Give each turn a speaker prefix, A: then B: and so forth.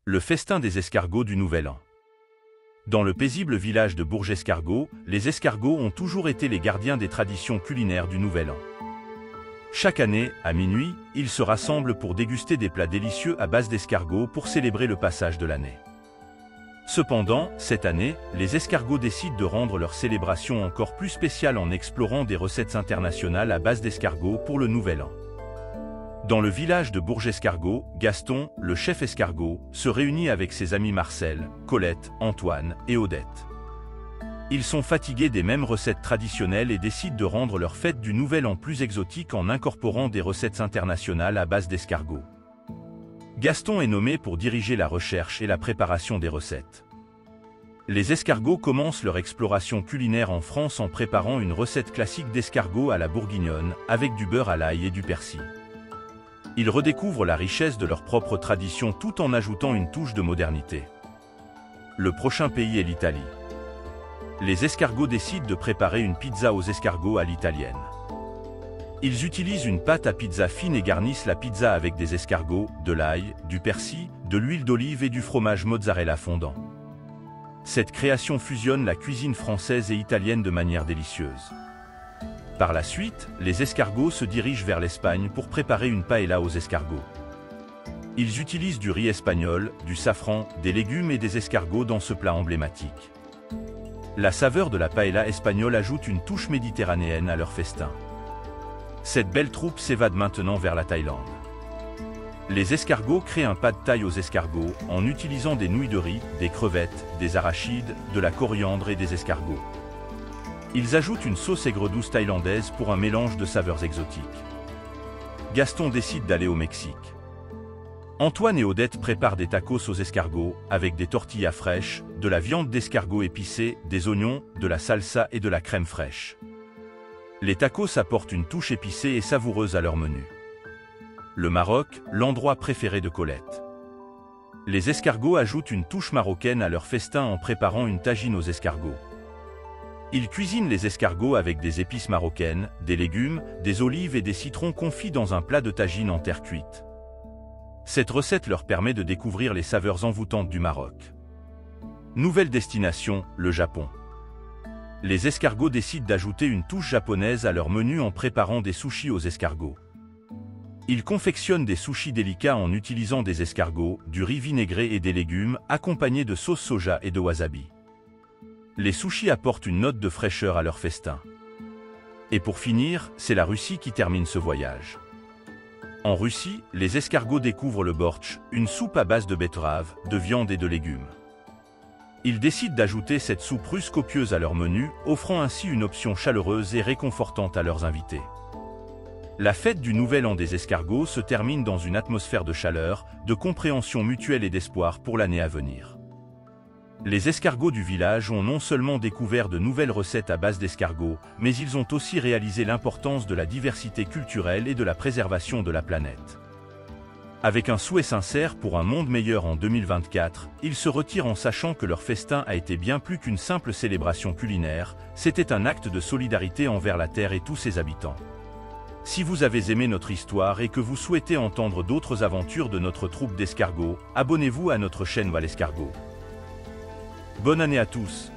A: Le festin des escargots du Nouvel An. Dans le paisible village de Bourg-Escargot, les escargots ont toujours été les gardiens des traditions culinaires du Nouvel An. Chaque année, à minuit, ils se rassemblent pour déguster des plats délicieux à base d'escargots pour célébrer le passage de l'année. Cependant, cette année, les escargots décident de rendre leur célébration encore plus spéciale en explorant des recettes internationales à base d'escargots pour le Nouvel An. Dans le village de Bourg-Escargot, Gaston, le chef escargot, se réunit avec ses amis Marcel, Colette, Antoine et Odette. Ils sont fatigués des mêmes recettes traditionnelles et décident de rendre leur fête du Nouvel An plus exotique en incorporant des recettes internationales à base d'escargots. Gaston est nommé pour diriger la recherche et la préparation des recettes. Les escargots commencent leur exploration culinaire en France en préparant une recette classique d'escargot à la bourguignonne, avec du beurre à l'ail et du persil. Ils redécouvrent la richesse de leur propre tradition tout en ajoutant une touche de modernité. Le prochain pays est l'Italie. Les escargots décident de préparer une pizza aux escargots à l'italienne. Ils utilisent une pâte à pizza fine et garnissent la pizza avec des escargots, de l'ail, du persil, de l'huile d'olive et du fromage mozzarella fondant. Cette création fusionne la cuisine française et italienne de manière délicieuse. Par la suite, les escargots se dirigent vers l'Espagne pour préparer une paella aux escargots. Ils utilisent du riz espagnol, du safran, des légumes et des escargots dans ce plat emblématique. La saveur de la paella espagnole ajoute une touche méditerranéenne à leur festin. Cette belle troupe s'évade maintenant vers la Thaïlande. Les escargots créent un pad thaï aux escargots en utilisant des nouilles de riz, des crevettes, des arachides, de la coriandre et des escargots. Ils ajoutent une sauce aigre-douce thaïlandaise pour un mélange de saveurs exotiques. Gaston décide d'aller au Mexique. Antoine et Odette préparent des tacos aux escargots avec des tortillas fraîches, de la viande d'escargot épicée, des oignons, de la salsa et de la crème fraîche. Les tacos apportent une touche épicée et savoureuse à leur menu. Le Maroc, l'endroit préféré de Colette. Les escargots ajoutent une touche marocaine à leur festin en préparant une tagine aux escargots. Ils cuisinent les escargots avec des épices marocaines, des légumes, des olives et des citrons confits dans un plat de tagine en terre cuite. Cette recette leur permet de découvrir les saveurs envoûtantes du Maroc. Nouvelle destination, le Japon. Les escargots décident d'ajouter une touche japonaise à leur menu en préparant des sushis aux escargots. Ils confectionnent des sushis délicats en utilisant des escargots, du riz vinaigré et des légumes, accompagnés de sauce soja et de wasabi. Les sushis apportent une note de fraîcheur à leur festin. Et pour finir, c'est la Russie qui termine ce voyage. En Russie, les escargots découvrent le bortsch, une soupe à base de betterave, de viande et de légumes. Ils décident d'ajouter cette soupe russe copieuse à leur menu, offrant ainsi une option chaleureuse et réconfortante à leurs invités. La fête du Nouvel An des escargots se termine dans une atmosphère de chaleur, de compréhension mutuelle et d'espoir pour l'année à venir. Les escargots du village ont non seulement découvert de nouvelles recettes à base d'escargots, mais ils ont aussi réalisé l'importance de la diversité culturelle et de la préservation de la planète. Avec un souhait sincère pour un monde meilleur en 2024, ils se retirent en sachant que leur festin a été bien plus qu'une simple célébration culinaire, c'était un acte de solidarité envers la Terre et tous ses habitants. Si vous avez aimé notre histoire et que vous souhaitez entendre d'autres aventures de notre troupe d'escargots, abonnez-vous à notre chaîne Valescargot. Bonne année à tous!